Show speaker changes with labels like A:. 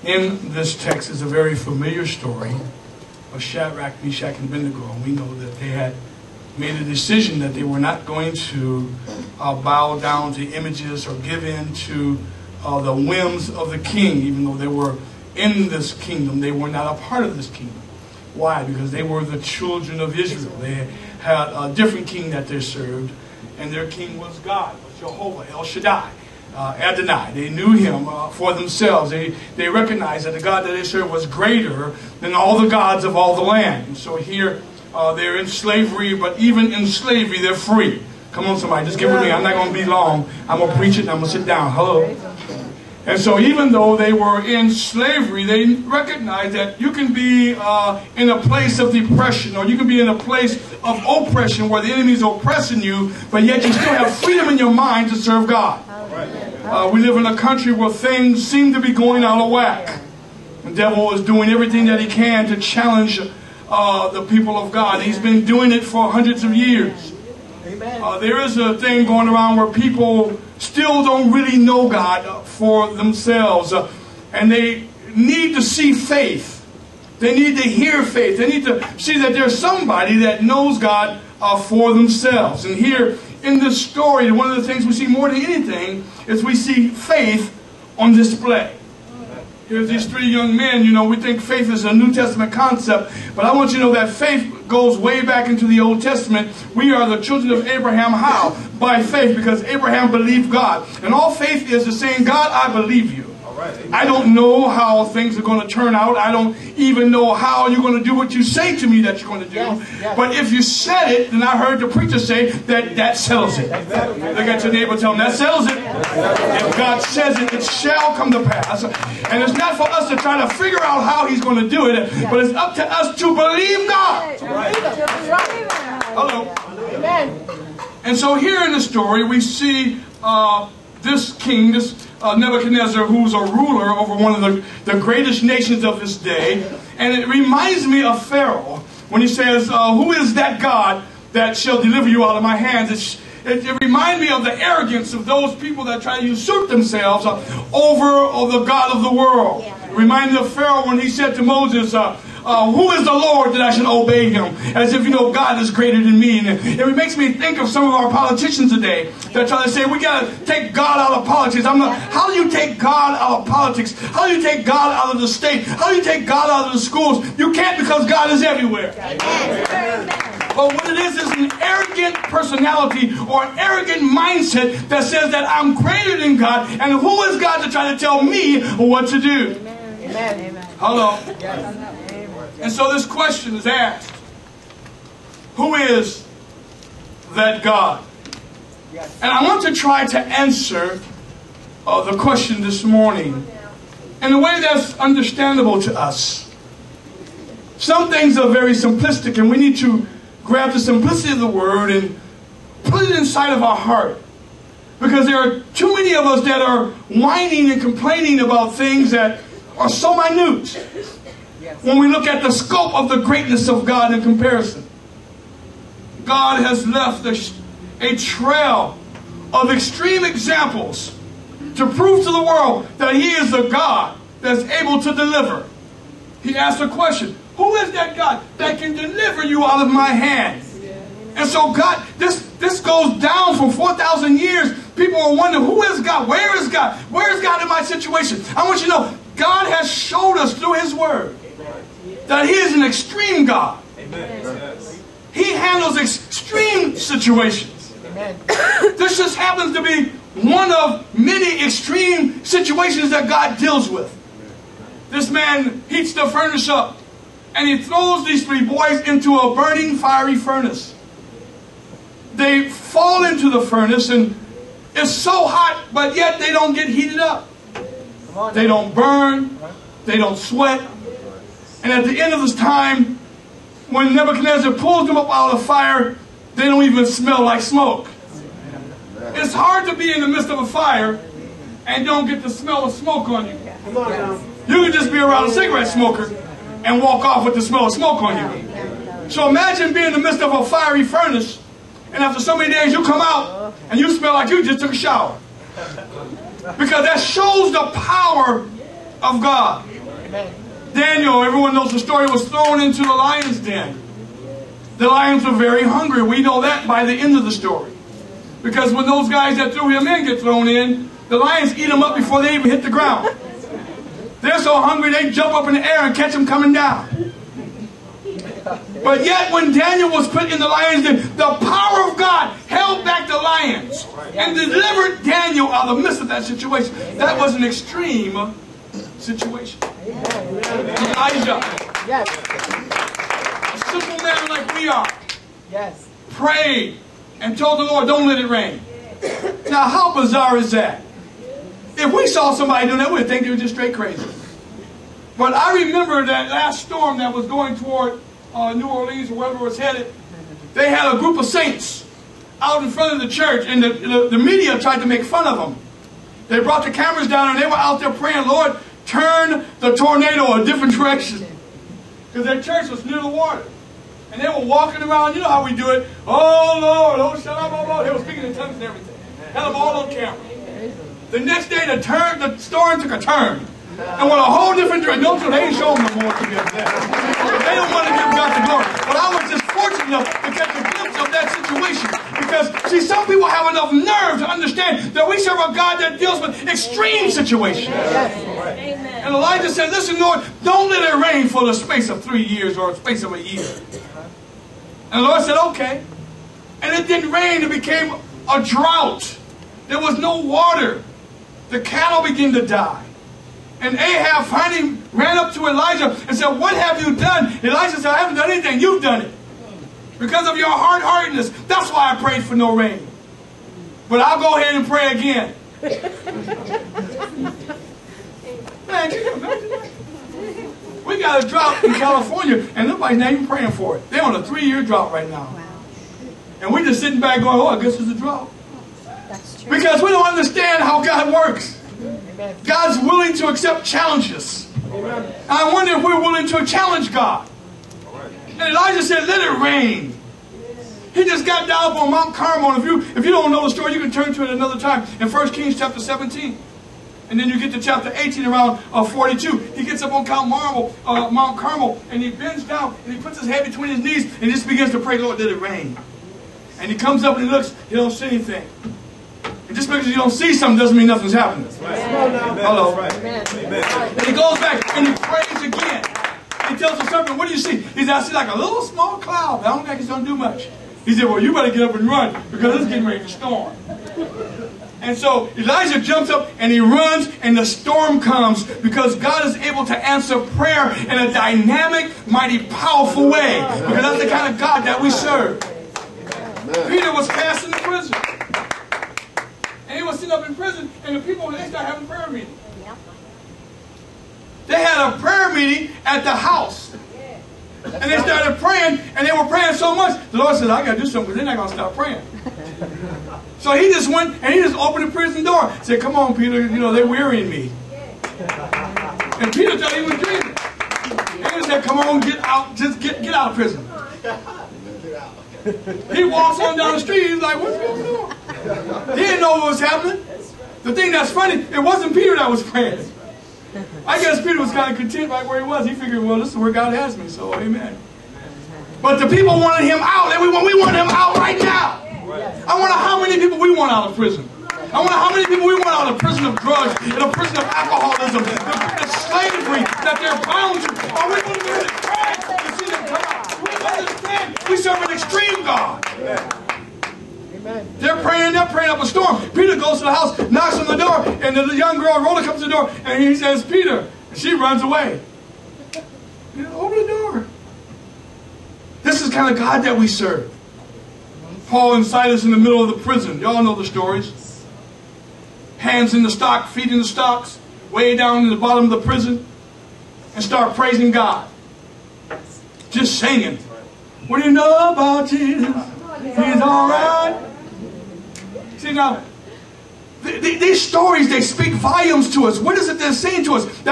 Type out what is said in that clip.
A: in this text is a very familiar story of Shadrach, Meshach, and Abednego. And we know that they had made a decision that they were not going to bow down to images or give in to the whims of the king, even though they were in this kingdom. They were not a part of this kingdom. Why? Because they were the children of Israel. They had a different king that they served, and their king was God, was Jehovah, El Shaddai, Adonai. They knew him for themselves. They recognized that the God that they served was greater than all the gods of all the land. And so here they're in slavery, but even in slavery they're free. Come on, somebody, just get with me. I'm not going to be long. I'm going to preach it and I'm going to sit down. Hello. And so even though they were in slavery, they recognized that you can be in a place of depression, or you can be in a place of oppression where the enemy is oppressing you, but yet you still have freedom in your mind to serve God. We live in a country where things seem to be going out of whack. The devil is doing everything that he can to challenge the people of God. He's been doing it for hundreds of years. There is a thing going around where people still don't really know God for themselves. And they need to see faith. They need to hear faith. They need to see that there's somebody that knows God for themselves. And here in this story, one of the things we see more than anything is we see faith on display. Here's these three young men. You know, we think faith is a New Testament concept, but I want you to know that faith goes way back into the Old Testament. We are the children of Abraham. How? By faith, because Abraham believed God. And all faith is saying, God, I believe you. I don't know how things are going to turn out. I don't even know how you're going to do what you say to me that you're going to do. Yes. But if you said it, then I heard the preacher say that settles it. Look at your neighbor, tell him that settles it. If God says it, it shall come to pass. And it's not for us to try to figure out how he's going to do it, but it's up to us to believe God. Hello. Amen. And so here in the story, we see this king, this Nebuchadnezzar, who's a ruler over one of the greatest nations of his day. And it reminds me of Pharaoh when he says, who is that God that shall deliver you out of my hands? It reminds me of the arrogance of those people that try to usurp themselves over the God of the world. It reminds me of Pharaoh when he said to Moses, who is the Lord that I should obey him? As if, you know, God is greater than me. And it makes me think of some of our politicians today that try to say, we got to take God out of politics. How do you take God out of politics? How do you take God out of the state? How do you take God out of the schools? You can't, because God is everywhere. But what it is an arrogant personality or an arrogant mindset that says that I'm greater than God, and who is God to try to tell me what to do? Amen. Hello. Yes. And so this question is asked, who is that God? And I want to try to answer the question this morning in a way that's understandable to us. Some things are very simplistic, and we need to grab the simplicity of the word and put it inside of our heart. Because there are too many of us that are whining and complaining about things that are so minute when we look at the scope of the greatness of God in comparison. God has left a trail of extreme examples to prove to the world that He is the God that's able to deliver. He asked a question, who is that God that can deliver you out of my hand? And so God, this goes down for 4,000 years. People are wondering, who is God? Where is God? Where is God in my situation? I want you to know, God has showed us through His Word that He is an extreme God. Amen. He handles extreme situations. Amen. This just happens to be one of many extreme situations that God deals with. This man heats the furnace up, and he throws these three boys into a burning fiery furnace. They fall into the furnace, and it's so hot, but yet they don't get heated up. They don't burn. They don't sweat. And at the end of this time, when Nebuchadnezzar pulls them up out of the fire, they don't even smell like smoke. It's hard to be in the midst of a fire and don't get the smell of smoke on you. You can just be around a cigarette smoker and walk off with the smell of smoke on you. So imagine being in the midst of a fiery furnace, and after so many days you come out and you smell like you just took a shower. Because that shows the power of God. Daniel, everyone knows the story, was thrown into the lion's den. The lions were very hungry. We know that by the end of the story. Because when those guys that threw him in get thrown in, the lions eat them up before they even hit the ground. They're so hungry they jump up in the air and catch them coming down. But yet when Daniel was put in the lion's den, the power of God held back the lions and delivered Daniel out of the midst of that situation. That was an extreme situation. Elijah, a simple man like we are, prayed and told the Lord, don't let it rain. Now how bizarre is that? If we saw somebody doing that, we'd think they were just straight crazy. But I remember that last storm that was going toward New Orleans or wherever it was headed. They had a group of saints out in front of the church, and the media tried to make fun of them. They brought the cameras down and they were out there praying, Lord, turn the tornado a different direction. Because their church was near the water. And they were walking around, you know how we do it. Oh Lord, oh shalom. They were speaking in tongues and everything. Had them all on camera. The next day the storm took a turn. And with a whole different direction. No, they ain't showing no more to give that. They don't want to give God the glory. But I was just fortunate enough to catch a glimpse of that situation. Because, see, some people have enough nerve to understand that we serve a God that deals with extreme situations. Amen. And Elijah said, listen, Lord, don't let it rain for the space of 3 years or the space of a year. And the Lord said, okay. And it didn't rain. It became a drought. There was no water. The cattle began to die. And Ahab finally ran up to Elijah and said, what have you done? Elijah said, I haven't done anything. You've done it. Because of your hard-heartedness. That's why I prayed for no rain. But I'll go ahead and pray again. Man, can you imagine that? We got a drought in California, and nobody's not even praying for it. They're on a 3-year drought right now. And we're just sitting back going, oh, I guess it's a drought. That's true. Because we don't understand how God works. God's willing to accept challenges. And I wonder if we're willing to challenge God. And Elijah said, let it rain. He just got down on Mount Carmel. If you don't know the story, you can turn to it another time in 1 Kings chapter 17. And then you get to chapter 18 around 42. He gets up on Mount Carmel and he bends down and he puts his head between his knees and he just begins to pray, Lord, let it rain. And he comes up and he looks, he don't see anything. And just because you don't see something doesn't mean nothing's happening. Hello. And he goes back and he prays again. He tells the servant, what do you see? He said, I see like a little small cloud. I don't think it's going to do much. He said, well, you better get up and run because it's getting ready to storm. And so Elijah jumps up and he runs and the storm comes because God is able to answer prayer in a dynamic, mighty, powerful way. Because that's the kind of God that we serve. Peter was cast into prison. And he was sitting up in prison and the people, they started having prayer meetings. They had a prayer meeting at the house. And they started praying, and they were praying so much, the Lord said, I got to do something because they're not going to stop praying. So he just went, and he just opened the prison door. Said, come on, Peter, you know, they're wearying me. And Peter thought he was dreaming. And he said, come on, get out, just get out of prison. He walks on down the street, he's like, what's going on? He didn't know what was happening. The thing that's funny, it wasn't Peter that was praying. I guess Peter was kind of content right where he was. He figured, well, this is where God has me, so amen. But the people wanted him out, and we want him out right now. I wonder how many people we want out of prison. I wonder how many people we want out of prison of drugs, in a prison of alcoholism, the slavery that they're bound to. Are we going to be able to pray to see them come out? We understand we serve an extreme God. They're praying up a storm. Peter goes to the house, knocks on the door, and the young girl, Rhoda, comes to the door, and he says, Peter. And she runs away. You know, open the door. This is the kind of God that we serve. Paul and Silas in the middle of the prison. Y'all know the stories. Hands in the stock, feet in the stocks, way down in the bottom of the prison, and start praising God. Just singing. What do you know about Jesus? He's all right. See now, these stories, they speak volumes to us. What is it they're saying to us?